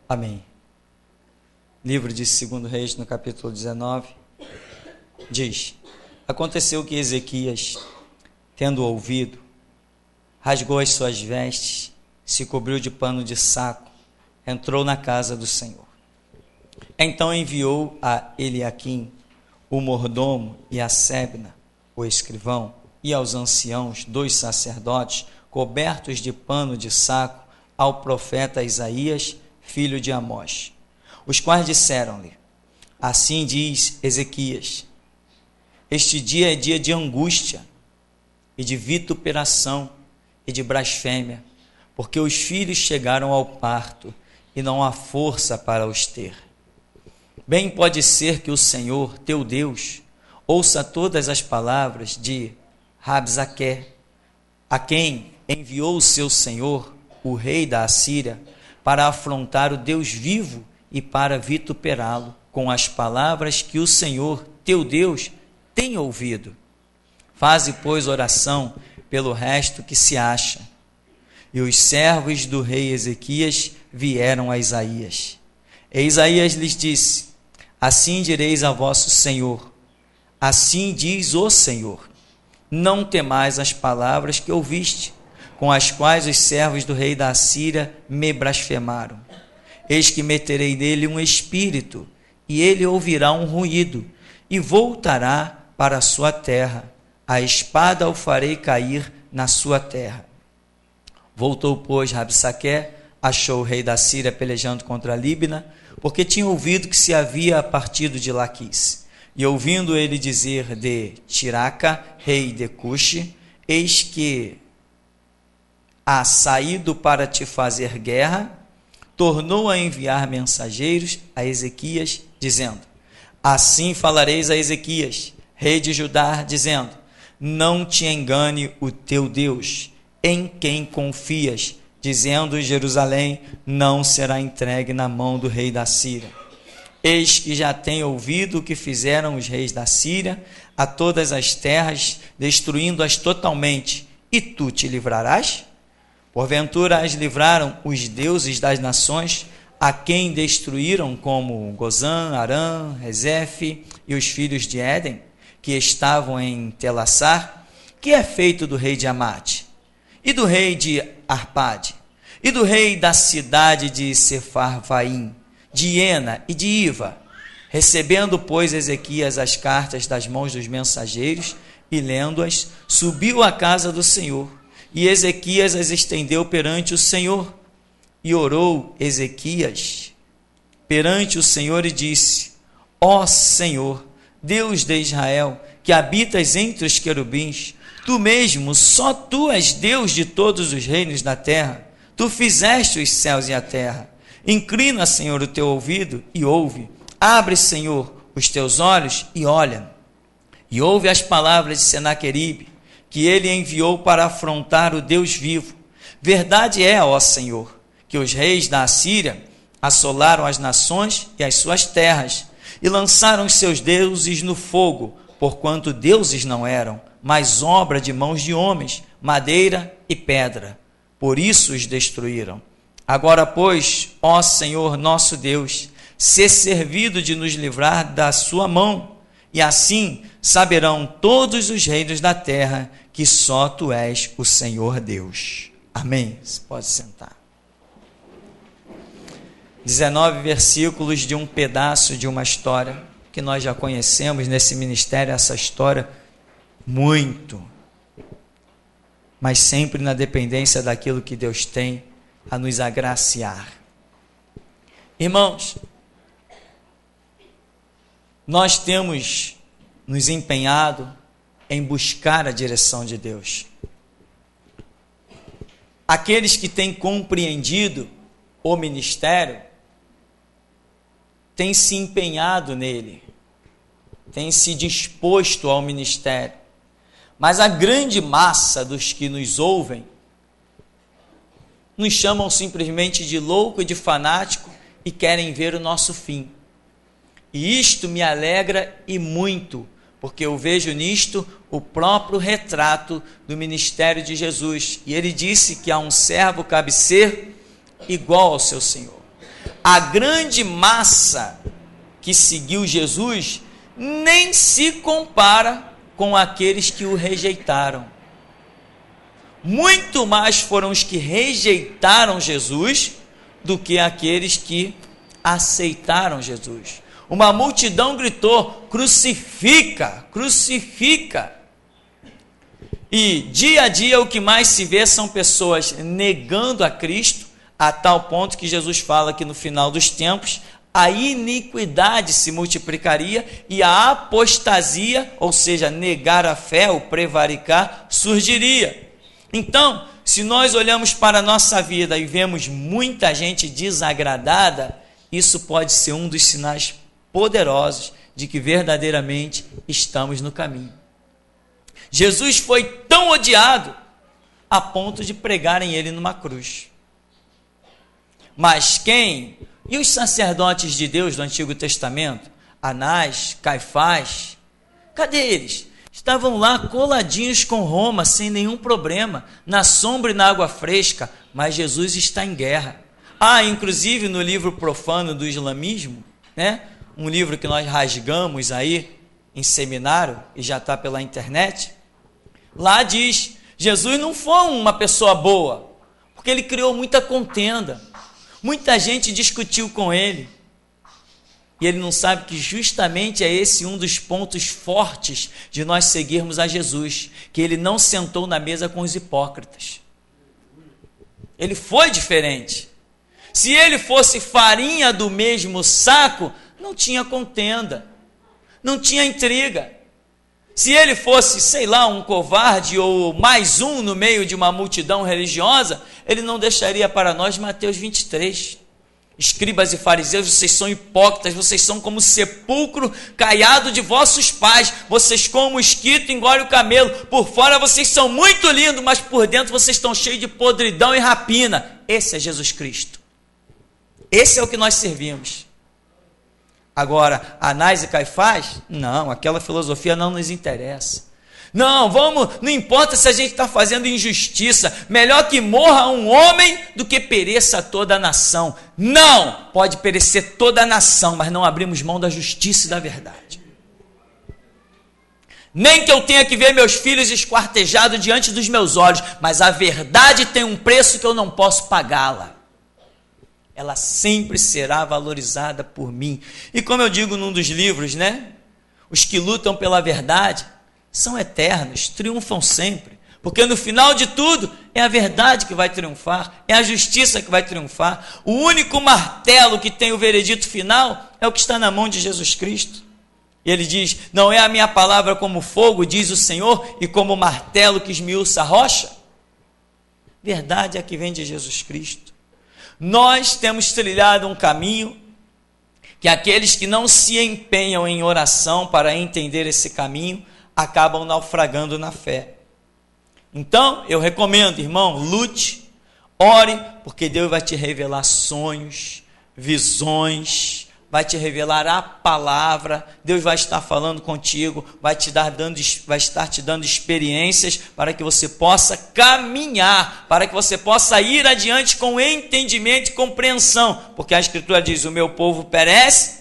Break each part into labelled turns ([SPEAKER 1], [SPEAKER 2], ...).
[SPEAKER 1] Amém. Livro de 2 Reis, no capítulo 19, diz: Aconteceu que Ezequias, tendo ouvido, rasgou as suas vestes, se cobriu de pano de saco, entrou na casa do Senhor. Então enviou a Eliaquim, o mordomo, e a Sebna, o escrivão, e aos anciãos, 2 sacerdotes, cobertos de pano de saco, ao profeta Isaías, filho de Amós, os quais disseram-lhe: Assim diz Ezequias: Este dia é dia de angústia, e de vituperação, e de blasfêmia, porque os filhos chegaram ao parto, e não há força para os ter. Bem pode ser que o Senhor, teu Deus, ouça todas as palavras de Rabsaque, a quem enviou o seu senhor, o rei da Assíria, para afrontar o Deus vivo e para vituperá-lo com as palavras que o Senhor, teu Deus, tem ouvido. Faze, pois, oração pelo resto que se acha. E os servos do rei Ezequias vieram a Isaías. E Isaías lhes disse: Assim direis a vosso Senhor, assim diz o Senhor: Não temais as palavras que ouviste, com as quais os servos do rei da Assíria me blasfemaram. Eis que meterei nele um espírito, e ele ouvirá um ruído, e voltará para a sua terra. A espada o farei cair na sua terra. Voltou, pois, Rabsaque, achou o rei da Síria pelejando contra Líbina, porque tinha ouvido que se havia partido de Laquis. E ouvindo ele dizer de Tiraca, rei de Cuxi, eis que há saído para te fazer guerra, tornou a enviar mensageiros a Ezequias, dizendo: Assim falareis a Ezequias, rei de Judá, dizendo: Não te engane o teu Deus, em quem confias, dizendo: Jerusalém não será entregue na mão do rei da Síria. Eis que já tenho ouvido o que fizeram os reis da Síria a todas as terras, destruindo-as totalmente, e tu te livrarás? Porventura as livraram os deuses das nações, a quem destruíram, como Gozã, Arã, Rezefe e os filhos de Éden, que estavam em Telassar? Que é feito do rei de Amate, e do rei de Arpade, e do rei da cidade de Sefarvaim, de Ena e de Iva? Recebendo, pois, Ezequias as cartas das mãos dos mensageiros, e lendo-as, subiu à casa do Senhor, e Ezequias as estendeu perante o Senhor. E orou Ezequias perante o Senhor e disse: Ó Senhor, Deus de Israel, que habitas entre os querubins, tu mesmo, só tu és Deus de todos os reinos da terra. Tu fizeste os céus e a terra. Inclina, Senhor, o teu ouvido e ouve. Abre, Senhor, os teus olhos e olha. E ouve as palavras de Senaqueribe, que ele enviou para afrontar o Deus vivo. Verdade é, ó Senhor, que os reis da Assíria assolaram as nações e as suas terras, e lançaram os seus deuses no fogo, porquanto deuses não eram, mas obra de mãos de homens, madeira e pedra. Por isso os destruíram. Agora, pois, ó Senhor nosso Deus, sê servido de nos livrar da sua mão, e assim saberão todos os reinos da terra que só tu és o Senhor Deus. Amém. Você pode sentar. 19 versículos de um pedaço de uma história que nós já conhecemos nesse ministério, essa história muito, mas sempre na dependência daquilo que Deus tem a nos agraciar. Irmãos, nós temos nos empenhado em buscar a direção de Deus. Aqueles que têm compreendido o ministério têm se empenhado nele, têm se disposto ao ministério. Mas a grande massa dos que nos ouvem nos chamam simplesmente de louco e de fanático e querem ver o nosso fim. E isto me alegra e muito, porque eu vejo nisto o próprio retrato do ministério de Jesus. E ele disse que a um servo cabe ser igual ao seu Senhor. a grande massa que seguiu Jesus nem se compara com aqueles que o rejeitaram. Muito mais foram os que rejeitaram Jesus do que aqueles que aceitaram Jesus. Uma multidão gritou: crucifica, crucifica. E dia a dia o que mais se vê são pessoas negando a Cristo, a tal ponto que Jesus fala que no final dos tempos a iniquidade se multiplicaria e a apostasia, ou seja, negar a fé, ou prevaricar, surgiria. Então, se nós olhamos para a nossa vida e vemos muita gente desagradada, isso pode ser um dos sinais poderosos de que verdadeiramente estamos no caminho. Jesus foi tão odiado a ponto de pregarem ele numa cruz. Mas quem? E os sacerdotes de Deus do Antigo Testamento? Anás, Caifás, cadê eles? Estavam lá coladinhos com Roma, sem nenhum problema, na sombra e na água fresca, mas Jesus está em guerra. Inclusive no livro profano do islamismo, né? Um livro que nós rasgamos aí em seminário e já está pela internet, lá diz, Jesus não foi uma pessoa boa, porque ele criou muita contenda, muita gente discutiu com ele, e ele não sabe que justamente é esse um dos pontos fortes de nós seguirmos a Jesus, que ele não sentou na mesa com os hipócritas. Ele foi diferente. Se ele fosse farinha do mesmo saco, não tinha contenda, não tinha intriga. Se ele fosse, sei lá, um covarde ou mais um no meio de uma multidão religiosa, ele não deixaria para nós Mateus 23. Escribas e fariseus, vocês são hipócritas, vocês são como sepulcro caiado de vossos pais, vocês como mosquito engolem o camelo, por fora vocês são muito lindos, mas por dentro vocês estão cheios de podridão e rapina. Esse é Jesus Cristo. Esse é o que nós servimos. Agora, Anás e Caifás, não, aquela filosofia não nos interessa. Não importa se a gente está fazendo injustiça, melhor que morra um homem do que pereça toda a nação. Não, pode perecer toda a nação, mas não abrimos mão da justiça e da verdade. Nem que eu tenha que ver meus filhos esquartejados diante dos meus olhos, mas a verdade tem um preço que eu não posso pagá-la. Ela sempre será valorizada por mim. E como eu digo num dos livros, né? Os que lutam pela verdade são eternos, triunfam sempre. Porque no final de tudo, é a verdade que vai triunfar, é a justiça que vai triunfar. O único martelo que tem o veredito final é o que está na mão de Jesus Cristo. E ele diz, não é a minha palavra como fogo, diz o Senhor, e como martelo que esmiuça a rocha? Verdade é a que vem de Jesus Cristo. Nós temos trilhado um caminho que aqueles que não se empenham em oração para entender esse caminho, acabam naufragando na fé. Então, eu recomendo, irmão, lute, ore, porque Deus vai te revelar sonhos, visões, vai te revelar a palavra, Deus vai estar falando contigo, vai estar te dando experiências para que você possa caminhar, para que você possa ir adiante com entendimento e compreensão, porque a Escritura diz, o meu povo perece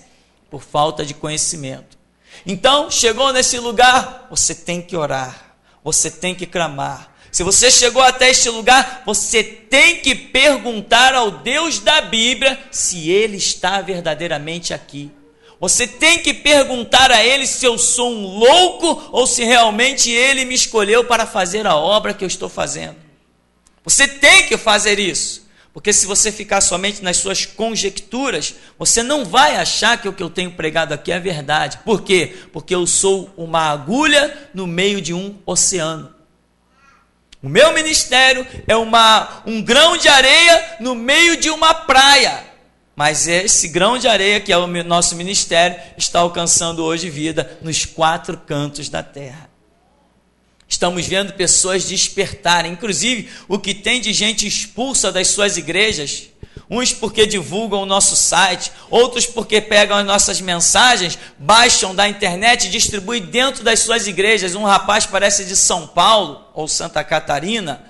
[SPEAKER 1] por falta de conhecimento. Então, chegou nesse lugar, você tem que orar, você tem que clamar. Se você chegou até este lugar, você tem que perguntar ao Deus da Bíblia se Ele está verdadeiramente aqui. Você tem que perguntar a Ele se eu sou um louco ou se realmente Ele me escolheu para fazer a obra que eu estou fazendo. Você tem que fazer isso, porque se você ficar somente nas suas conjecturas, você não vai achar que o que eu tenho pregado aqui é verdade. Por quê? Porque eu sou uma agulha no meio de um oceano. O meu ministério é um grão de areia no meio de uma praia. Mas esse grão de areia, que é o nosso ministério, está alcançando hoje vida nos 4 cantos da terra. Estamos vendo pessoas despertarem, inclusive o que tem de gente expulsa das suas igrejas, uns porque divulgam o nosso site, outros porque pegam as nossas mensagens, baixam da internet e distribuem dentro das suas igrejas. Um rapaz parece de São Paulo ou Santa Catarina,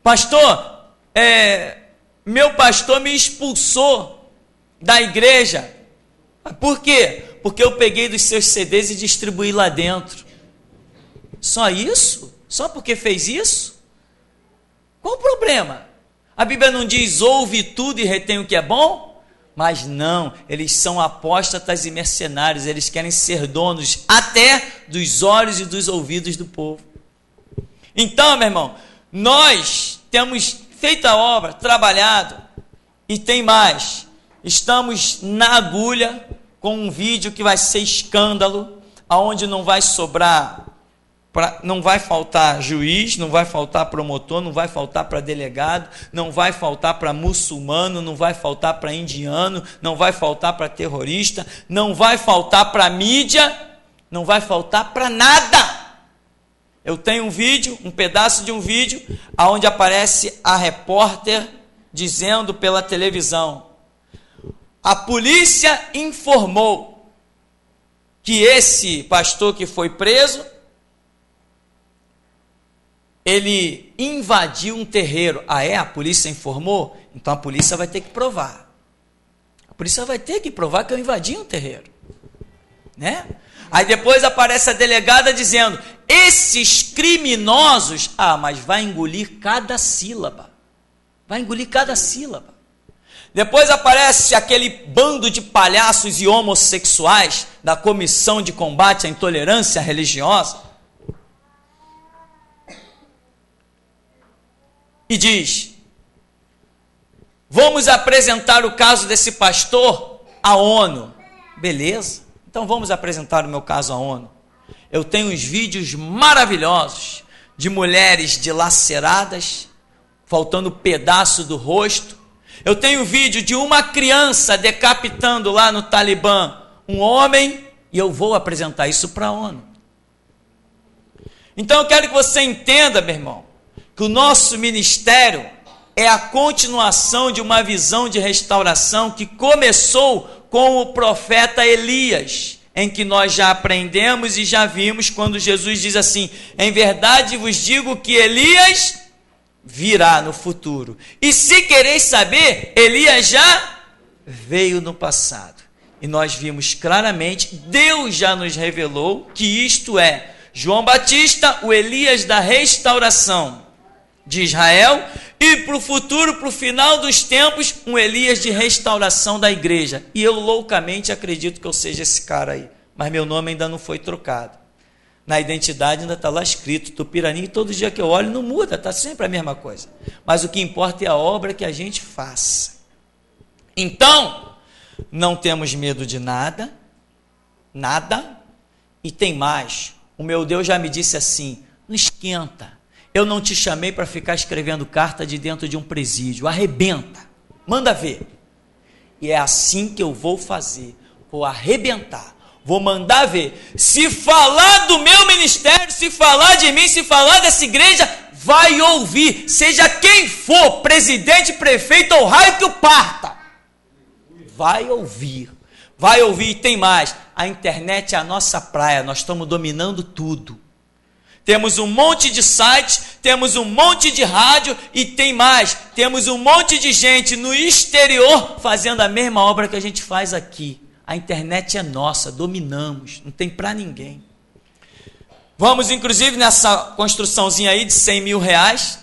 [SPEAKER 1] pastor, meu pastor me expulsou da igreja. Por quê? Porque eu peguei dos seus CDs e distribuí lá dentro. Só isso? Só porque fez isso? Qual o problema? A Bíblia não diz ouve tudo e retém o que é bom? Mas não, eles são apóstatas e mercenários, eles querem ser donos até dos olhos e dos ouvidos do povo. Então, meu irmão, nós temos feito a obra, trabalhado, e tem mais, estamos na agulha com um vídeo que vai ser escândalo, aonde não vai sobrar, não vai faltar juiz, não vai faltar promotor, não vai faltar para delegado, não vai faltar para muçulmano, não vai faltar para indiano, não vai faltar para terrorista, não vai faltar para mídia, não vai faltar para nada. Eu tenho um vídeo, um pedaço de um vídeo, onde aparece a repórter dizendo pela televisão: a polícia informou que esse pastor que foi preso, ele invadiu um terreiro. Ah, é? A polícia informou? Então a polícia vai ter que provar. A polícia vai ter que provar que eu invadi um terreiro, né? Aí depois aparece a delegada dizendo: esses criminosos, mas vai engolir cada sílaba. Vai engolir cada sílaba. Depois aparece aquele bando de palhaços e homossexuais da Comissão de Combate à Intolerância Religiosa e diz: vamos apresentar o caso desse pastor à ONU. Beleza, então vamos apresentar o meu caso à ONU. Eu tenho uns vídeos maravilhosos de mulheres dilaceradas, faltando pedaço do rosto. Eu tenho vídeo de uma criança decapitando lá no Talibã um homem, e eu vou apresentar isso para a ONU. Então eu quero que você entenda, meu irmão, que o nosso ministério é a continuação de uma visão de restauração que começou com o profeta Elias, em que nós já aprendemos e já vimos quando Jesus diz assim: em verdade vos digo que Elias virá no futuro. E se quereis saber, Elias já veio no passado. E nós vimos claramente, Deus já nos revelou que isto é João Batista, o Elias da restauração de Israel, e para o futuro, para o final dos tempos, um Elias de restauração da igreja. E eu loucamente acredito que eu seja esse cara aí, mas meu nome ainda não foi trocado. Na identidade ainda está lá escrito Tupirani, e todo dia que eu olho não muda, está sempre a mesma coisa. Mas o que importa é a obra que a gente faça. Então, não temos medo de nada, nada, e tem mais. O meu Deus já me disse assim: não esquenta. Eu não te chamei para ficar escrevendo carta de dentro de um presídio. Arrebenta. Manda ver. E é assim que eu vou fazer. Vou arrebentar. Vou mandar ver. Se falar do meu ministério, se falar de mim, se falar dessa igreja, vai ouvir. Seja quem for, presidente, prefeito ou raio que o parta. Vai ouvir. Vai ouvir. E tem mais. A internet é a nossa praia. Nós estamos dominando tudo. Temos um monte de site, temos um monte de rádio e tem mais, temos um monte de gente no exterior fazendo a mesma obra que a gente faz aqui. A internet é nossa, dominamos, não tem para ninguém. Vamos, inclusive, nessa construçãozinha aí de 100 mil reais,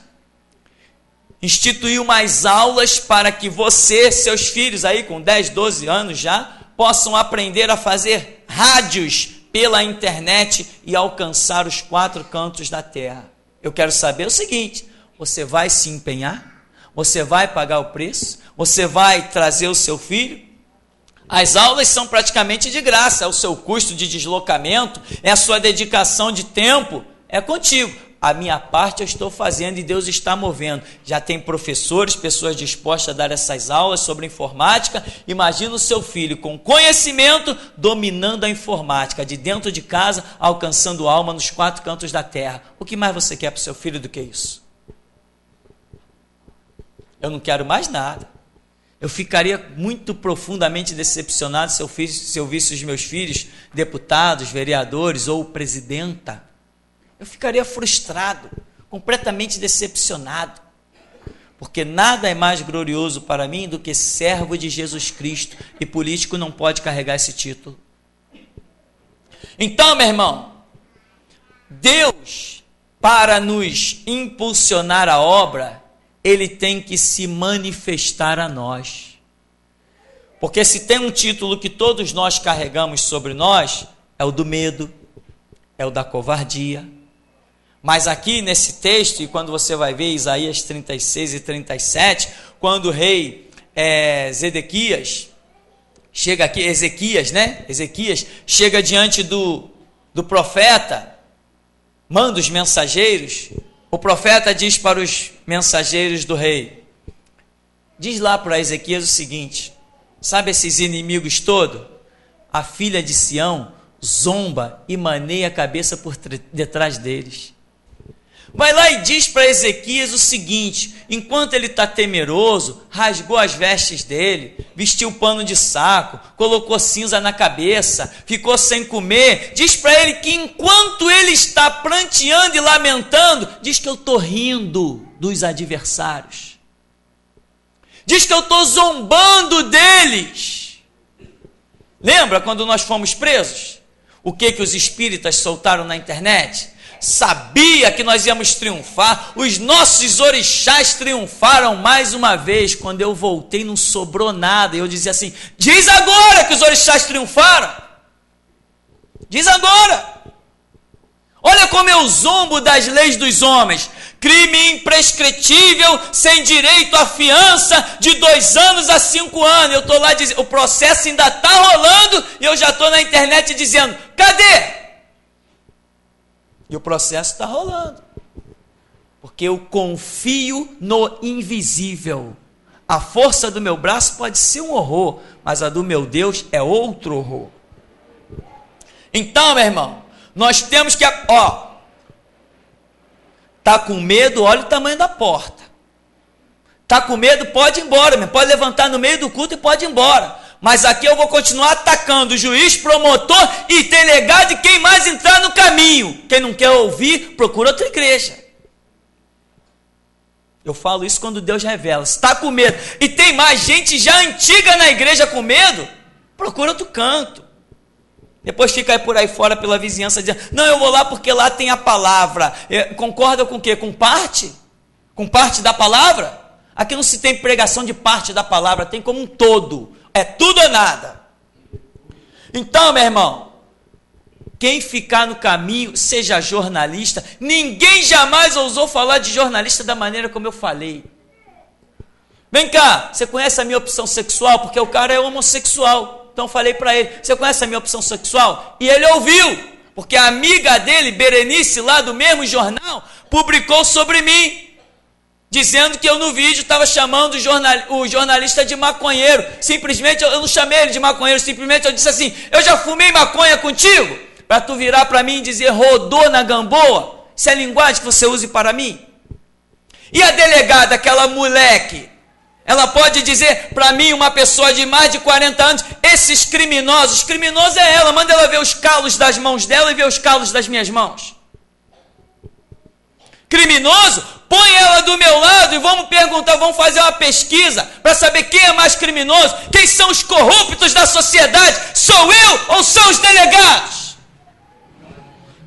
[SPEAKER 1] instituir umas aulas para que você, seus filhos aí com 10, 12 anos já, possam aprender a fazer rádios pela internet e alcançar os 4 cantos da terra. Eu quero saber o seguinte: você vai se empenhar? Você vai pagar o preço? Você vai trazer o seu filho? As aulas são praticamente de graça, é o seu custo de deslocamento, é a sua dedicação de tempo, é contigo. A minha parte eu estou fazendo e Deus está movendo. Já tem professores, pessoas dispostas a dar essas aulas sobre informática. Imagina o seu filho com conhecimento, dominando a informática, de dentro de casa, alcançando alma nos 4 cantos da terra. O que mais você quer para o seu filho do que isso? Eu não quero mais nada. Eu ficaria muito profundamente decepcionado se eu visse os meus filhos deputados, vereadores ou presidenta. Eu ficaria frustrado, completamente decepcionado, porque nada é mais glorioso para mim do que servo de Jesus Cristo, e político não pode carregar esse título. Então, meu irmão, Deus, para nos impulsionar a obra, Ele tem que se manifestar a nós. Porque se tem um título que todos nós carregamos sobre nós, é o do medo, é o da covardia. Mas aqui nesse texto, e quando você vai ver Isaías 36 e 37, quando o rei Ezequias chega diante do profeta, manda os mensageiros, o profeta diz para os mensageiros do rei, diz lá para Ezequias o seguinte, sabe esses inimigos todos? A filha de Sião zomba e maneia a cabeça por detrás deles. Vai lá e diz para Ezequias o seguinte, enquanto ele está temeroso, rasgou as vestes dele, vestiu pano de saco, colocou cinza na cabeça, ficou sem comer, diz para ele que enquanto ele está pranteando e lamentando, diz que eu estou rindo dos adversários, diz que eu estou zombando deles. Lembra quando nós fomos presos? O que os espíritas soltaram na internet? Sabia que nós íamos triunfar, os nossos orixás triunfaram mais uma vez. Quando eu voltei não sobrou nada, eu dizia assim, diz agora que os orixás triunfaram, diz agora, olha como eu zombo das leis dos homens, crime imprescritível, sem direito à fiança, de 2 anos a 5 anos, eu estou lá dizendo, o processo ainda está rolando, e eu já estou na internet dizendo, cadê? E o processo está rolando, porque eu confio no invisível. A força do meu braço pode ser um horror, mas a do meu Deus é outro horror. Então, meu irmão, nós temos que, tá com medo, olha o tamanho da porta. Tá com medo, pode ir embora, pode levantar no meio do culto e pode ir embora. Mas aqui eu vou continuar atacando o juiz, promotor e delegado e quem mais entrar no caminho. Quem não quer ouvir, procura outra igreja. Eu falo isso quando Deus revela. Se está com medo e tem mais gente já antiga na igreja com medo, procura outro canto. Depois fica aí por aí fora pela vizinhança dizendo, não, eu vou lá porque lá tem a palavra. Concorda com o quê? Com parte? Com parte da palavra? Aqui não se tem pregação de parte da palavra, tem como um todo. É tudo ou nada. Então, meu irmão, quem ficar no caminho, seja jornalista. Ninguém jamais ousou falar de jornalista da maneira como eu falei. Vem cá, você conhece a minha opção sexual? Porque o cara é homossexual. Então falei para ele, você conhece a minha opção sexual? E ele ouviu, porque a amiga dele, Berenice, lá do mesmo jornal, publicou sobre mim, dizendo que eu no vídeo estava chamando o jornalista de maconheiro. Simplesmente, eu não chamei ele de maconheiro, simplesmente eu disse assim, eu já fumei maconha contigo? Para tu virar para mim e dizer, rodou na gamboa? Isso é a linguagem que você use para mim? E a delegada, aquela moleque, ela pode dizer para mim, uma pessoa de mais de 40 anos, esses criminosos, criminoso é ela, manda ela ver os calos das mãos dela e ver os calos das minhas mãos. Criminoso, põe ela do meu lado e vamos perguntar, vamos fazer uma pesquisa para saber quem é mais criminoso, quem são os corruptos da sociedade, sou eu ou são os delegados?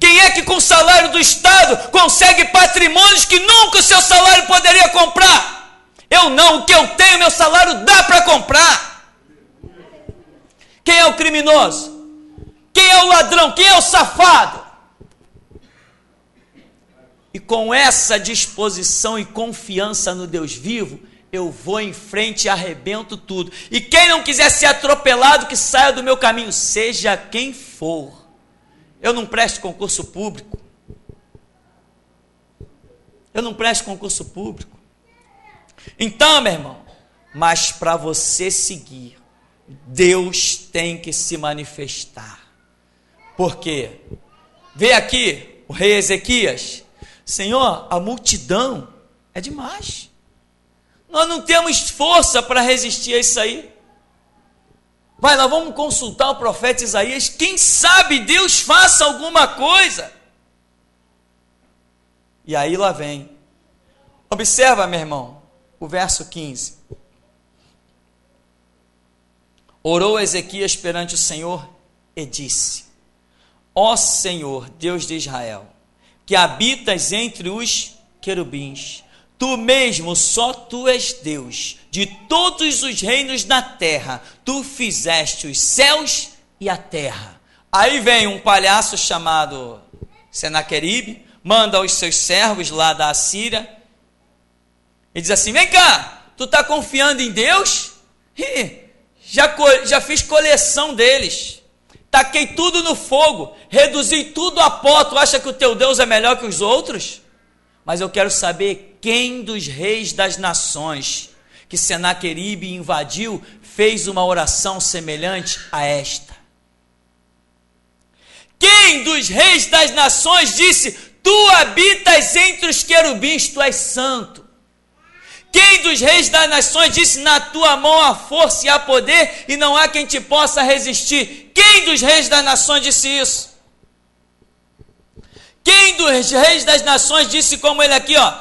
[SPEAKER 1] Quem é que com o salário do Estado consegue patrimônios que nunca o seu salário poderia comprar? Eu não, o que eu tenho, meu salário dá para comprar. Quem é o criminoso? Quem é o ladrão? Quem é o safado? E com essa disposição e confiança no Deus vivo, eu vou em frente e arrebento tudo. E quem não quiser ser atropelado, que saia do meu caminho, seja quem for. Eu não presto concurso público. Eu não presto concurso público. Então, meu irmão, mas para você seguir, Deus tem que se manifestar. Por quê? Vê aqui o rei Ezequias. Senhor, a multidão é demais. Nós não temos força para resistir a isso aí. Vai lá, vamos consultar o profeta Isaías. Quem sabe Deus faça alguma coisa. E aí lá vem. Observa, meu irmão. o verso 15. Orou Ezequias perante o Senhor e disse: Ó Senhor, Deus de Israel, que habitas entre os querubins, tu mesmo, só tu és Deus, de todos os reinos da terra, tu fizeste os céus e a terra. Aí vem um palhaço chamado Senaqueribe, manda os seus servos lá da Assíria, e diz assim: vem cá, tu está confiando em Deus? Já fiz coleção deles, taquei tudo no fogo, reduzi tudo a pó, tu acha que o teu Deus é melhor que os outros? Mas eu quero saber quem dos reis das nações que Senaqueribe invadiu fez uma oração semelhante a esta. Quem dos reis das nações disse: tu habitas entre os querubins, tu és santo? Quem dos reis das nações disse: na tua mão há força e há poder, e não há quem te possa resistir? Quem dos reis das nações disse isso? Quem dos reis das nações disse como ele aqui, ó: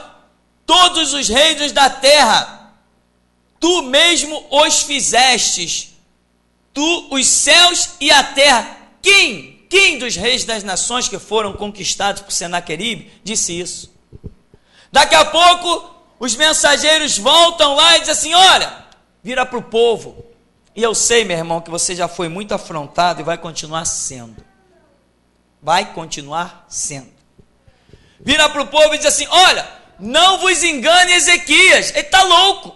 [SPEAKER 1] todos os reinos da terra, tu mesmo os fizestes, tu, os céus e a terra? Quem dos reis das nações que foram conquistados por Senaqueribe disse isso? Daqui a pouco, os mensageiros voltam lá e dizem assim: olha, vira para o povo. E eu sei, meu irmão, que você já foi muito afrontado e vai continuar sendo. Vai continuar sendo. Vira para o povo e diz assim: olha, não vos engane Ezequias, ele está louco.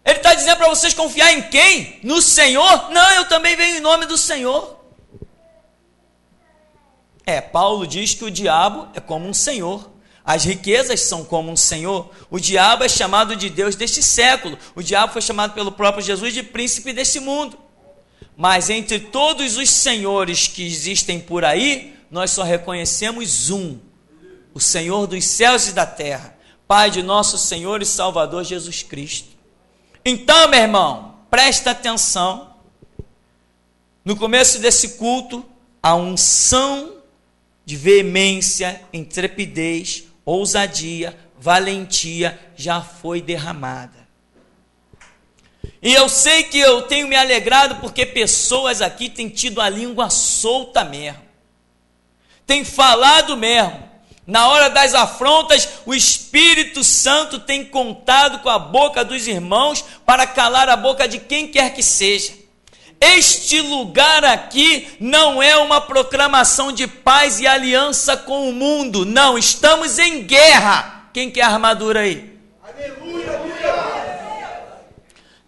[SPEAKER 1] Ele está dizendo para vocês confiar em quem? No Senhor? Não, eu também venho em nome do Senhor. Paulo diz que o diabo é como um senhor. As riquezas são como um senhor. O diabo é chamado de Deus deste século. O diabo foi chamado pelo próprio Jesus de príncipe deste mundo. Mas entre todos os senhores que existem por aí, nós só reconhecemos um: o Senhor dos céus e da terra, Pai de nosso Senhor e Salvador Jesus Cristo. Então, meu irmão, presta atenção. No começo desse culto, a unção de veemência, intrepidez, ousadia, valentia já foi derramada. E eu sei que eu tenho me alegrado porque pessoas aqui têm tido a língua solta mesmo, têm falado mesmo. Na hora das afrontas, o Espírito Santo tem contado com a boca dos irmãos para calar a boca de quem quer que seja. Este lugar aqui não é uma proclamação de paz e aliança com o mundo. Não, estamos em guerra. Quem quer armadura aí? Aleluia, aleluia.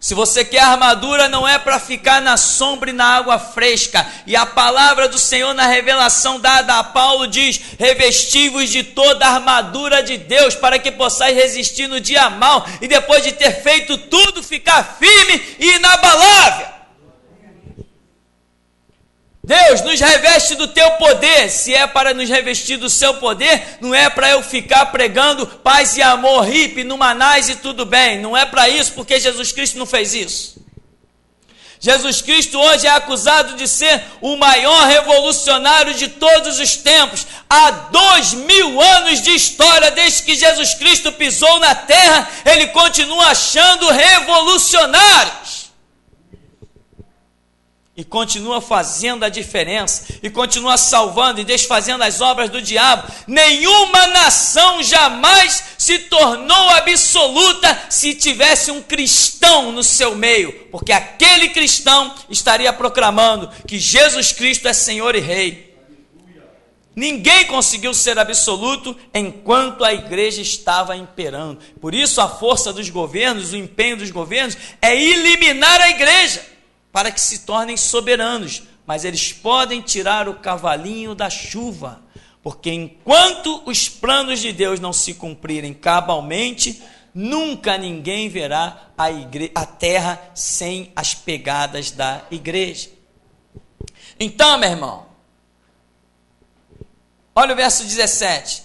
[SPEAKER 1] Se você quer armadura, não é para ficar na sombra e na água fresca. E a palavra do Senhor na revelação dada a Paulo diz: revesti-vos de toda a armadura de Deus, para que possais resistir no dia mau, e depois de ter feito tudo, ficar firme e inabalável. Deus nos reveste do teu poder. Se é para nos revestir do seu poder, não é para eu ficar pregando paz e amor hippie no Manás e tudo bem. Não é para isso, porque Jesus Cristo não fez isso. Jesus Cristo hoje é acusado de ser o maior revolucionário de todos os tempos. Há 2000 anos de história, desde que Jesus Cristo pisou na terra, ele continua achando revolucionários. E continua fazendo a diferença, e continua salvando e desfazendo as obras do diabo. Nenhuma nação jamais se tornou absoluta se tivesse um cristão no seu meio, porque aquele cristão estaria proclamando que Jesus Cristo é Senhor e Rei. Ninguém conseguiu ser absoluto enquanto a igreja estava imperando. Por isso a força dos governos, o empenho dos governos é eliminar a igreja, para que se tornem soberanos, mas eles podem tirar o cavalinho da chuva, porque enquanto os planos de Deus não se cumprirem cabalmente, nunca ninguém verá a terra sem as pegadas da igreja. Então, meu irmão, olha o verso 17: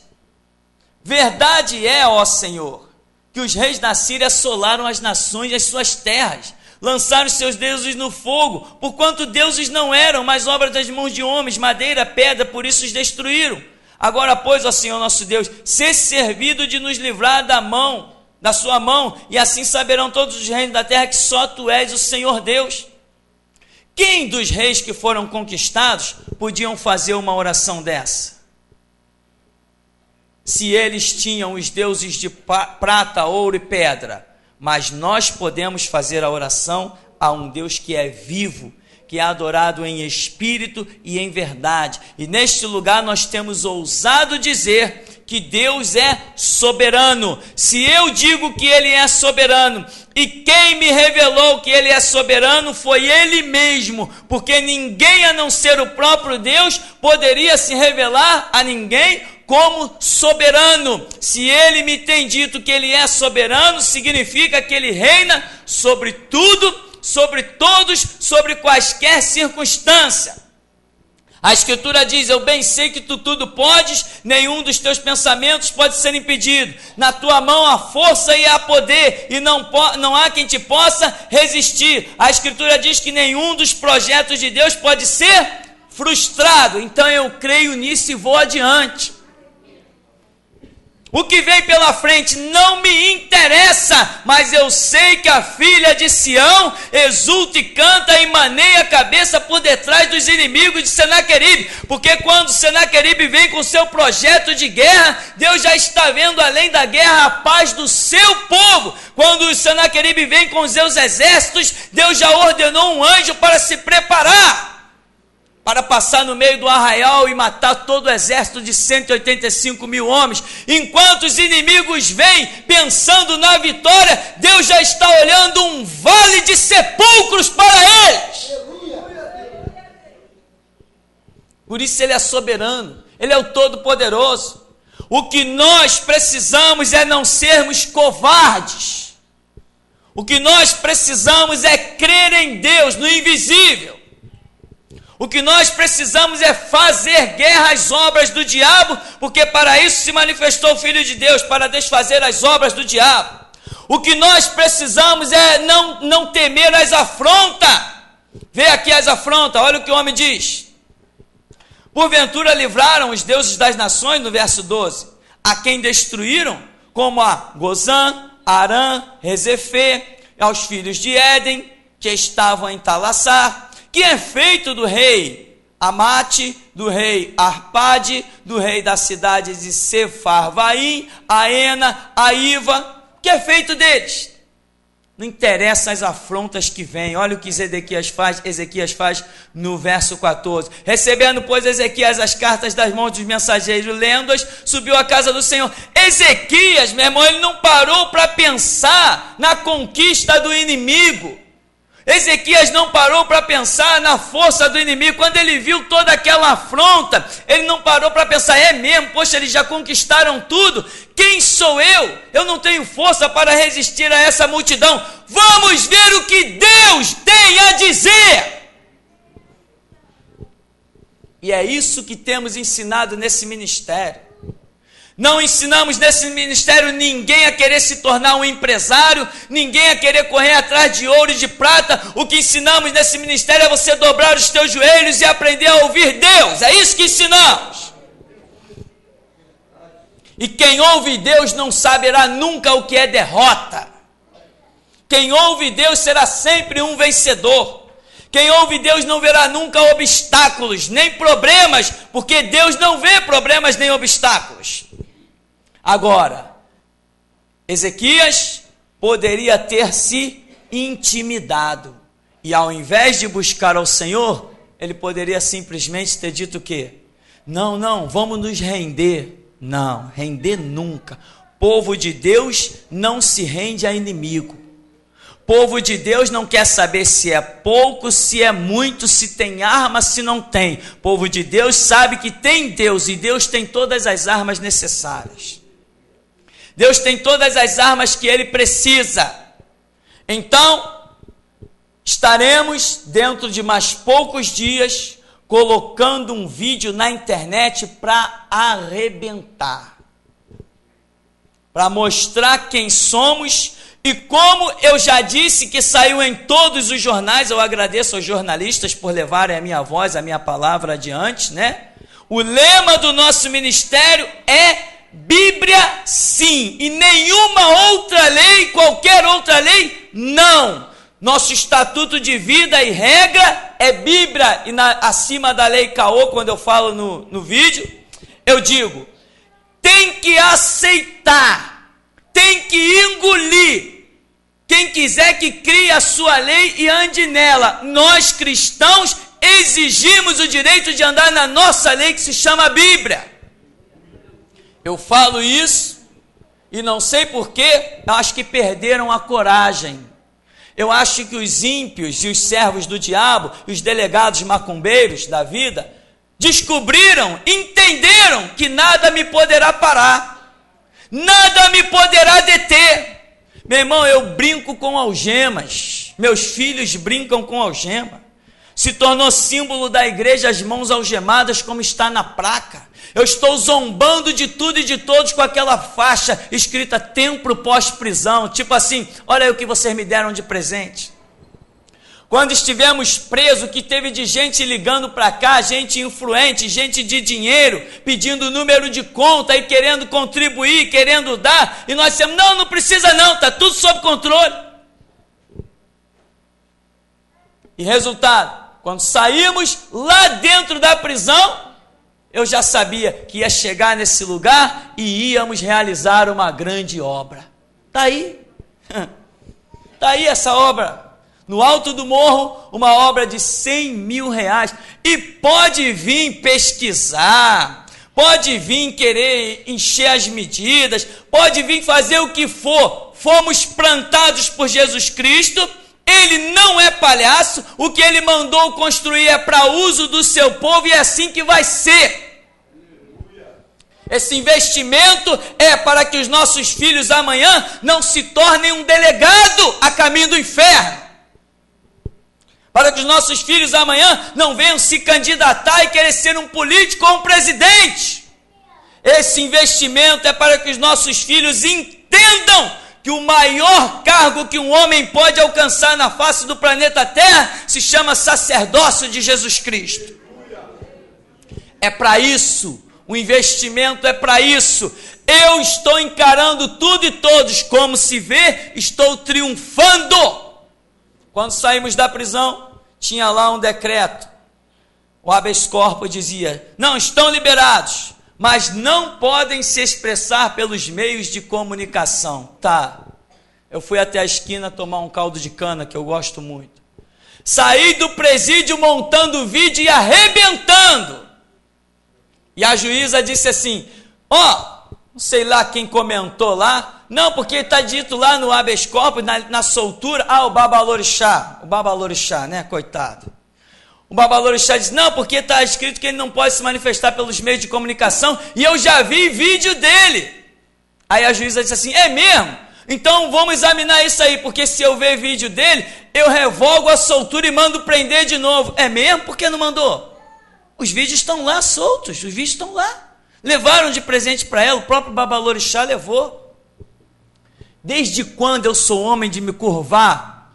[SPEAKER 1] verdade é, ó Senhor, que os reis da Síria assolaram as nações e as suas terras, lançaram seus deuses no fogo, porquanto deuses não eram, mas obra das mãos de homens, madeira, pedra, por isso os destruíram. Agora, pois, ó Senhor nosso Deus, sê servido de nos livrar da sua mão, e assim saberão todos os reinos da terra que só tu és o Senhor Deus. Quem dos reis que foram conquistados podiam fazer uma oração dessa? Se eles tinham os deuses de prata, ouro e pedra, mas nós podemos fazer a oração a um Deus que é vivo, que é adorado em espírito e em verdade. E neste lugar nós temos ousado dizer que Deus é soberano. Se eu digo que Ele é soberano, e quem me revelou que Ele é soberano foi Ele mesmo, porque ninguém a não ser o próprio Deus poderia se revelar a ninguém como soberano. Se Ele me tem dito que Ele é soberano, significa que Ele reina sobre tudo, sobre todos, sobre quaisquer circunstância. A Escritura diz: eu bem sei que tu tudo podes, nenhum dos teus pensamentos pode ser impedido. Na tua mão há força e há poder, e não há quem te possa resistir. A Escritura diz que nenhum dos projetos de Deus pode ser frustrado. Então eu creio nisso e vou adiante. O que vem pela frente não me interessa, mas eu sei que a filha de Sião exulta e canta e maneia a cabeça por detrás dos inimigos de Senaqueribe, porque quando Senaqueribe vem com seu projeto de guerra, Deus já está vendo além da guerra a paz do seu povo. Quando Senaqueribe vem com os seus exércitos, Deus já ordenou um anjo para se preparar, para passar no meio do arraial e matar todo o exército de 185 mil homens. Enquanto os inimigos vêm pensando na vitória, Deus já está olhando um vale de sepulcros para eles. Por isso Ele é soberano, Ele é o Todo-Poderoso. O que nós precisamos é não sermos covardes. O que nós precisamos é crer em Deus, no invisível. O que nós precisamos é fazer guerra às obras do diabo, porque para isso se manifestou o Filho de Deus, para desfazer as obras do diabo. O que nós precisamos é não temer as afrontas. Vê aqui as afrontas, olha o que o homem diz. Porventura livraram os deuses das nações, no verso 12, a quem destruíram, como a Gozã, Arã, Rezefê, aos filhos de Éden, que estavam em Talassar, que é feito do rei Amate, do rei Arpade, do rei da cidade de Sefarvaim, Aena, Aiva, que é feito deles. Não interessa as afrontas que vêm. Olha o que Ezequias faz no verso 14. Recebendo, pois, Ezequias as cartas das mãos dos mensageiros, lendo-as, subiu à casa do Senhor. Ezequias, meu irmão, ele não parou para pensar na conquista do inimigo. Ezequias não parou para pensar na força do inimigo. Quando ele viu toda aquela afronta, ele não parou para pensar: é mesmo, poxa, eles já conquistaram tudo, quem sou eu? Eu não tenho força para resistir a essa multidão. Vamos ver o que Deus tem a dizer. E é isso que temos ensinado nesse ministério. Não ensinamos nesse ministério ninguém a querer se tornar um empresário, ninguém a querer correr atrás de ouro e de prata. O que ensinamos nesse ministério é você dobrar os teus joelhos e aprender a ouvir Deus. É isso que ensinamos. E quem ouve Deus não saberá nunca o que é derrota. Quem ouve Deus será sempre um vencedor. Quem ouve Deus não verá nunca obstáculos, nem problemas, porque Deus não vê problemas nem obstáculos. Agora, Ezequias poderia ter se intimidado, e ao invés de buscar ao Senhor, ele poderia simplesmente ter dito o quê? Não, vamos nos render. Não, render nunca. Povo de Deus não se rende a inimigo. Povo de Deus não quer saber se é pouco, se é muito, se tem arma, se não tem. Povo de Deus sabe que tem Deus, e Deus tem todas as armas necessárias. Deus tem todas as armas que Ele precisa. Então, estaremos dentro de mais poucos dias colocando um vídeo na internet para arrebentar, para mostrar quem somos. E como eu já disse que saiu em todos os jornais, eu agradeço aos jornalistas por levarem a minha voz, a minha palavra adiante, né? O lema do nosso ministério é Bíblia sim, e nenhuma outra lei, qualquer outra lei, não. Nosso estatuto de vida e regra é Bíblia, e acima da lei Caô, quando eu falo no vídeo, eu digo, tem que aceitar, tem que engolir. Quem quiser que crie a sua lei e ande nela. Nós cristãos exigimos o direito de andar na nossa lei que se chama Bíblia. Eu falo isso e não sei porquê, eu acho que perderam a coragem. Eu acho que os ímpios e os servos do diabo e os delegados macumbeiros da vida descobriram, entenderam que nada me poderá parar, nada me poderá deter. Meu irmão, eu brinco com algemas, meus filhos brincam com algema. Se tornou símbolo da igreja as mãos algemadas, como está na placa. Eu estou zombando de tudo e de todos com aquela faixa escrita templo pós-prisão, tipo assim, olha aí o que vocês me deram de presente. Quando estivemos presos, que teve de gente ligando para cá, gente influente, gente de dinheiro, pedindo número de conta e querendo contribuir, querendo dar, e nós dissemos, não precisa não, está tudo sob controle. E resultado, quando saímos lá dentro da prisão, eu já sabia que ia chegar nesse lugar e íamos realizar uma grande obra. Está aí. Está aí essa obra. No alto do morro, uma obra de 100 mil reais. E pode vir pesquisar, pode vir querer encher as medidas, pode vir fazer o que for. Fomos plantados por Jesus Cristo. Ele não é palhaço, o que ele mandou construir é para uso do seu povo e é assim que vai ser. Esse investimento é para que os nossos filhos amanhã não se tornem um delegado a caminho do inferno. Para que os nossos filhos amanhã não venham se candidatar e querer ser um político ou um presidente. Esse investimento é para que os nossos filhos entendam que o maior cargo que um homem pode alcançar na face do planeta Terra se chama sacerdócio de Jesus Cristo. É para isso, o investimento é para isso. Eu estou encarando tudo e todos, como se vê, estou triunfando. Quando saímos da prisão, tinha lá um decreto. O habeas corpus dizia, não, estão liberados, mas não podem se expressar pelos meios de comunicação. Tá, eu fui até a esquina tomar um caldo de cana, que eu gosto muito. Saí do presídio montando vídeo e arrebentando. E a juíza disse assim, não sei lá quem comentou lá, não, porque está dito lá no habeas corpus, na soltura, o babalorixá, né, coitado. O babalorixá diz, não, porque está escrito que ele não pode se manifestar pelos meios de comunicação, e eu já vi vídeo dele. Aí a juíza disse assim, é mesmo? Então vamos examinar isso aí, porque se eu ver vídeo dele, eu revogo a soltura e mando prender de novo. É mesmo? Por que não mandou? Os vídeos estão lá soltos, os vídeos estão lá. Levaram de presente para ela, o próprio babalorixá levou. Desde quando eu sou homem de me curvar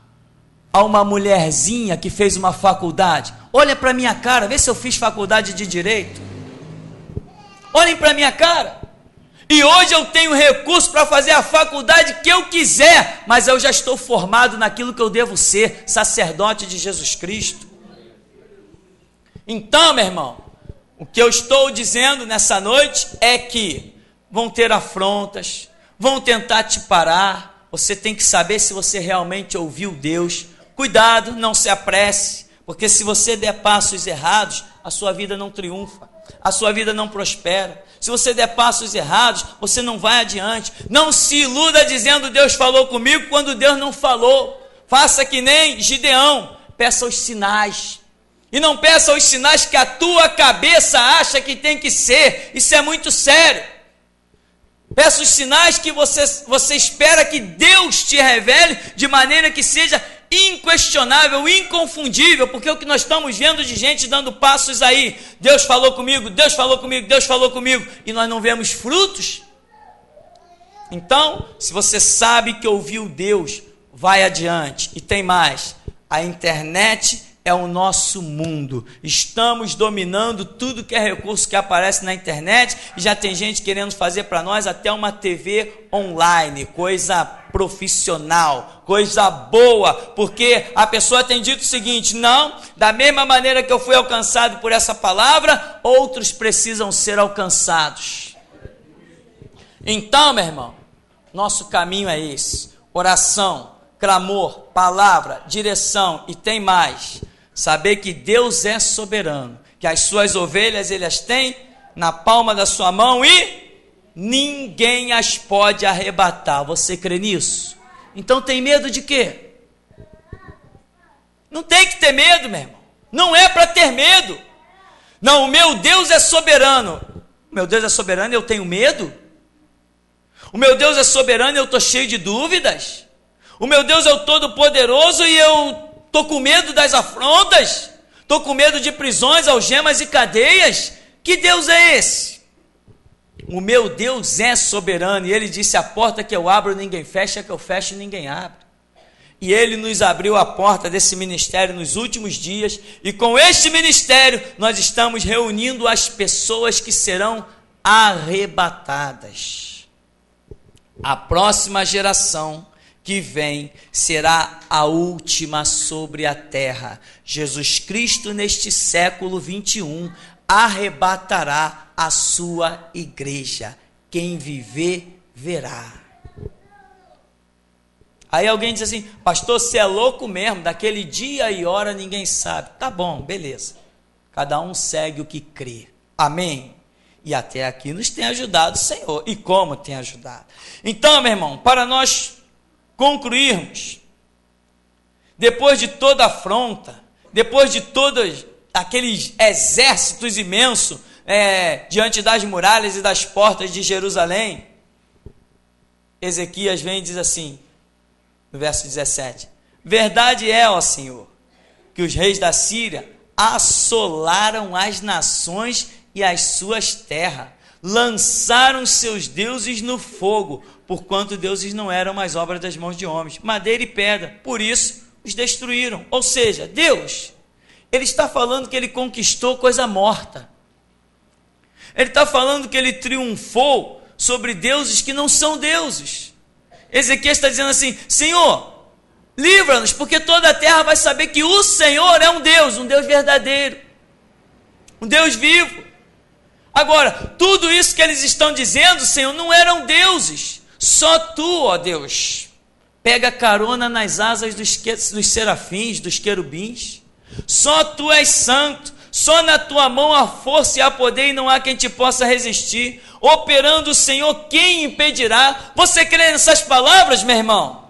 [SPEAKER 1] a uma mulherzinha que fez uma faculdade? Olha para minha cara, vê se eu fiz faculdade de direito. Olhem para minha cara. E hoje eu tenho recurso para fazer a faculdade que eu quiser, mas eu já estou formado naquilo que eu devo ser, sacerdote de Jesus Cristo. Então, meu irmão, o que eu estou dizendo nessa noite é que vão ter afrontas, vão tentar te parar, você tem que saber se você realmente ouviu Deus. Cuidado, não se apresse, porque se você der passos errados, a sua vida não triunfa, a sua vida não prospera. Se você der passos errados, você não vai adiante. Não se iluda dizendo Deus falou comigo quando Deus não falou. Faça que nem Gideão, peça os sinais. E não peça os sinais que a tua cabeça acha que tem que ser. Isso é muito sério. Peça os sinais que você espera que Deus te revele de maneira que seja inquestionável, inconfundível, porque o que nós estamos vendo de gente dando passos aí, Deus falou comigo, Deus falou comigo, Deus falou comigo, e nós não vemos frutos. Então, se você sabe que ouviu Deus, vai adiante. E tem mais, a internet é o nosso mundo. Estamos dominando tudo que é recurso que aparece na internet, e já tem gente querendo fazer para nós até uma TV online, coisa profissional, coisa boa, porque a pessoa tem dito o seguinte: não, da mesma maneira que eu fui alcançado por essa palavra, outros precisam ser alcançados. Então, meu irmão, nosso caminho é esse: oração, clamor, palavra, direção, e tem mais: saber que Deus é soberano, que as suas ovelhas Ele as tem na palma da sua mão e ninguém as pode arrebatar. Você crê nisso? Então tem medo de quê? Não tem que ter medo, meu irmão. Não é para ter medo. Não, o meu Deus é soberano. O meu Deus é soberano e eu tenho medo? O meu Deus é soberano e eu estou cheio de dúvidas? O meu Deus é o Todo-Poderoso e eu estou com medo das afrontas? Estou com medo de prisões, algemas e cadeias? Que Deus é esse? O meu Deus é soberano, e Ele disse: a porta que eu abro ninguém fecha, que eu fecho ninguém abre. E Ele nos abriu a porta desse ministério nos últimos dias, e com este ministério nós estamos reunindo as pessoas que serão arrebatadas. A próxima geração que vem será a última sobre a terra. Jesus Cristo, neste século 21, arrebatará a sua igreja. Quem viver, verá. Aí alguém diz assim: pastor, você é louco mesmo, daquele dia e hora ninguém sabe. Tá bom, beleza. Cada um segue o que crê. Amém? E até aqui nos tem ajudado o Senhor. E como tem ajudado? Então, meu irmão, para nós concluirmos, depois de toda afronta, depois de todos aqueles exércitos imensos diante das muralhas e das portas de Jerusalém, Ezequias vem e diz assim, no verso 17: verdade é, ó Senhor, que os reis da Síria assolaram as nações e as suas terras, lançaram seus deuses no fogo, porquanto deuses não eram mais obra das mãos de homens, madeira e pedra, por isso os destruíram. Ou seja, Deus, Ele está falando que Ele conquistou coisa morta. Ele está falando que Ele triunfou sobre deuses que não são deuses. Ezequias está dizendo assim: Senhor, livra-nos, porque toda a terra vai saber que o Senhor é um Deus verdadeiro, um Deus vivo. Agora, tudo isso que eles estão dizendo, Senhor, não eram deuses. Só Tu, ó Deus, pega carona nas asas dos serafins, dos querubins. Só Tu és santo. Só na Tua mão há força e há poder, e não há quem te possa resistir. Operando o Senhor, quem impedirá? Você crê nessas palavras, meu irmão?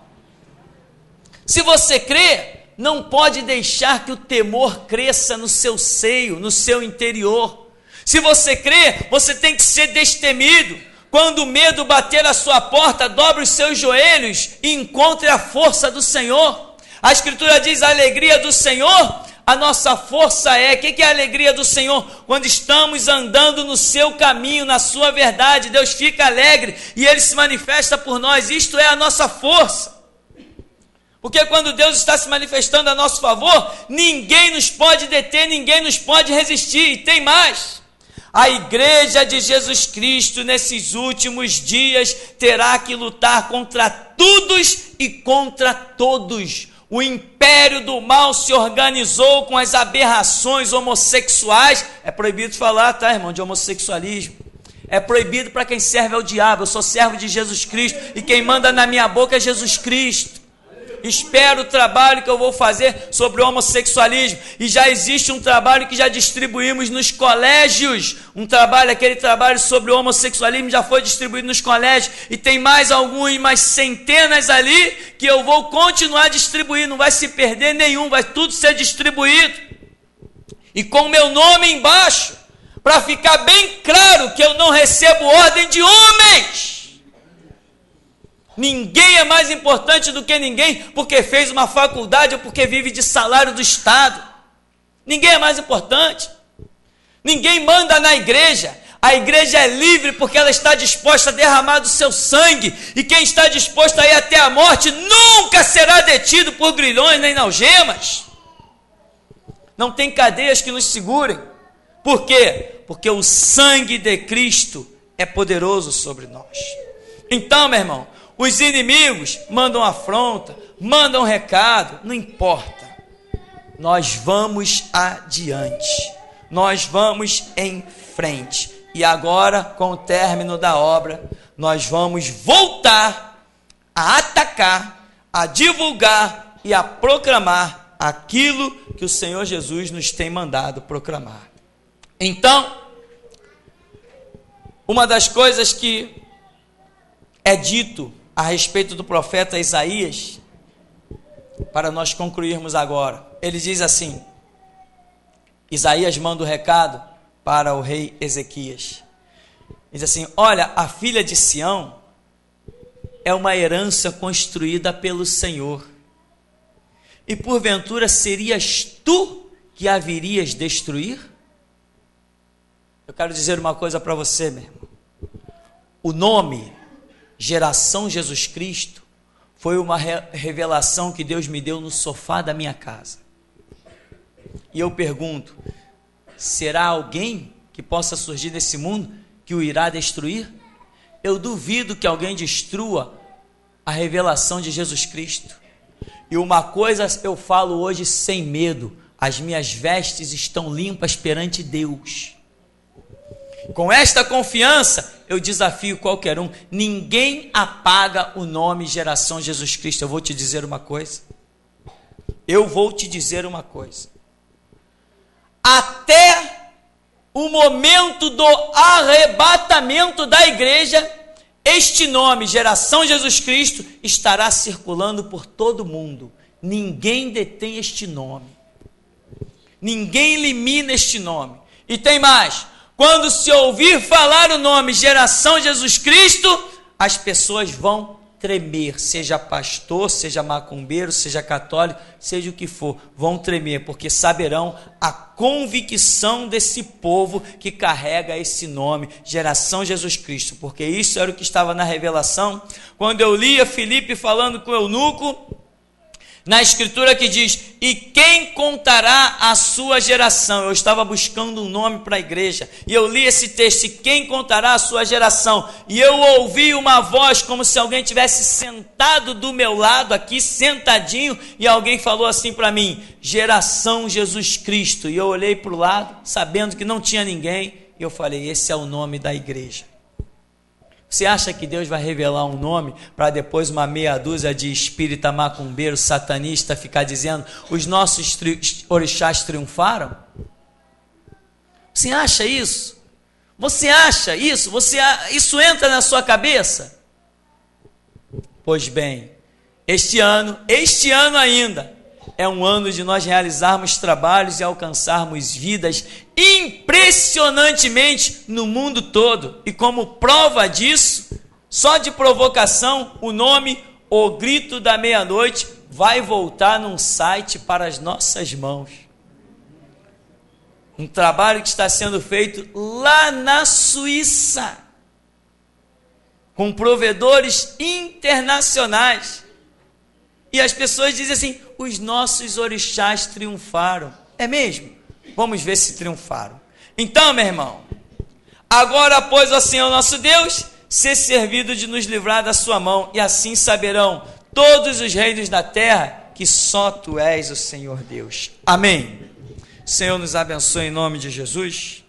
[SPEAKER 1] Se você crê, não pode deixar que o temor cresça no seu seio, no seu interior. Se você crê, você tem que ser destemido. Quando o medo bater a sua porta, dobre os seus joelhos e encontre a força do Senhor. A Escritura diz: a alegria do Senhor, a nossa força é. O que é a alegria do Senhor? Quando estamos andando no seu caminho, na sua verdade, Deus fica alegre e Ele se manifesta por nós. Isto é a nossa força. Porque quando Deus está se manifestando a nosso favor, ninguém nos pode deter, ninguém nos pode resistir. E tem mais: a igreja de Jesus Cristo nesses últimos dias terá que lutar contra todos e contra todos. O império do mal se organizou com as aberrações homossexuais. É proibido falar, tá, irmão, de homossexualismo. É proibido para quem serve ao diabo. Eu sou servo de Jesus Cristo e quem manda na minha boca é Jesus Cristo. Espero o trabalho que eu vou fazer sobre o homossexualismo. E já existe um trabalho que já distribuímos nos colégios. Aquele trabalho sobre o homossexualismo já foi distribuído nos colégios. E tem mais umas centenas ali que eu vou continuar distribuindo. Não vai se perder nenhum, vai tudo ser distribuído. E com o meu nome embaixo, para ficar bem claro que eu não recebo ordem de homens. Ninguém é mais importante do que ninguém porque fez uma faculdade ou porque vive de salário do Estado. Ninguém é mais importante. Ninguém manda na igreja. A igreja é livre porque ela está disposta a derramar do seu sangue. E quem está disposto a ir até a morte nunca será detido por grilhões nem algemas. não tem cadeias que nos segurem. Por quê? Porque o sangue de Cristo é poderoso sobre nós. Então, meu irmão, os inimigos mandam afronta, mandam recado, não importa. Nós vamos adiante, nós vamos em frente. E agora, com o término da obra, nós vamos voltar a atacar, a divulgar e a proclamar aquilo que o Senhor Jesus nos tem mandado proclamar. Então, uma das coisas que é dito a respeito do profeta Isaías, para nós concluirmos agora, ele diz assim, Isaías manda o recado para o rei Ezequias, diz assim, olha, a filha de Sião é uma herança construída pelo Senhor, e porventura serias tu que a virias destruir? Eu quero dizer uma coisa para você, meu irmão, o nome Geração Jesus Cristo foi uma revelação que Deus me deu no sofá da minha casa. E eu pergunto, será alguém que possa surgir nesse mundo que o irá destruir? Eu duvido que alguém destrua a revelação de Jesus Cristo. E uma coisa eu falo hoje sem medo, as minhas vestes estão limpas perante Deus. Com esta confiança, eu desafio qualquer um, ninguém apaga o nome Geração Jesus Cristo. Eu vou te dizer uma coisa, até o momento do arrebatamento da igreja, este nome, Geração Jesus Cristo, estará circulando por todo mundo. Ninguém detém este nome, ninguém elimina este nome. E tem mais, quando se ouvir falar o nome Geração Jesus Cristo, as pessoas vão tremer, seja pastor, seja macumbeiro, seja católico, seja o que for, vão tremer, porque saberão a convicção desse povo que carrega esse nome, Geração Jesus Cristo, porque isso era o que estava na revelação, quando eu lia Filipe falando com o eunuco, na escritura que diz, e quem contará a sua geração? Eu estava buscando um nome para a igreja, e eu li esse texto, e quem contará a sua geração? E eu ouvi uma voz, como se alguém tivesse sentado do meu lado, aqui sentadinho, e alguém falou assim para mim, Geração Jesus Cristo, e eu olhei para o lado, sabendo que não tinha ninguém, e eu falei, esse é o nome da igreja. Você acha que Deus vai revelar um nome para depois uma meia dúzia de espírita macumbeiro, satanista ficar dizendo os nossos orixás triunfaram? Você acha isso? Você acha isso? Isso entra na sua cabeça? Pois bem, este ano ainda, é um ano de nós realizarmos trabalhos e alcançarmos vidas impressionantemente no mundo todo. E como prova disso, só de provocação, o nome O Grito da Meia-Noite vai voltar num site para as nossas mãos. Um trabalho que está sendo feito lá na Suíça, com provedores internacionais. E as pessoas dizem assim, os nossos orixás triunfaram. É mesmo? Vamos ver se triunfaram. Então, meu irmão, agora, pois, ó Senhor nosso Deus, ser servido de nos livrar da sua mão, e assim saberão todos os reinos da terra que só tu és o Senhor Deus. Amém. O Senhor nos abençoe em nome de Jesus.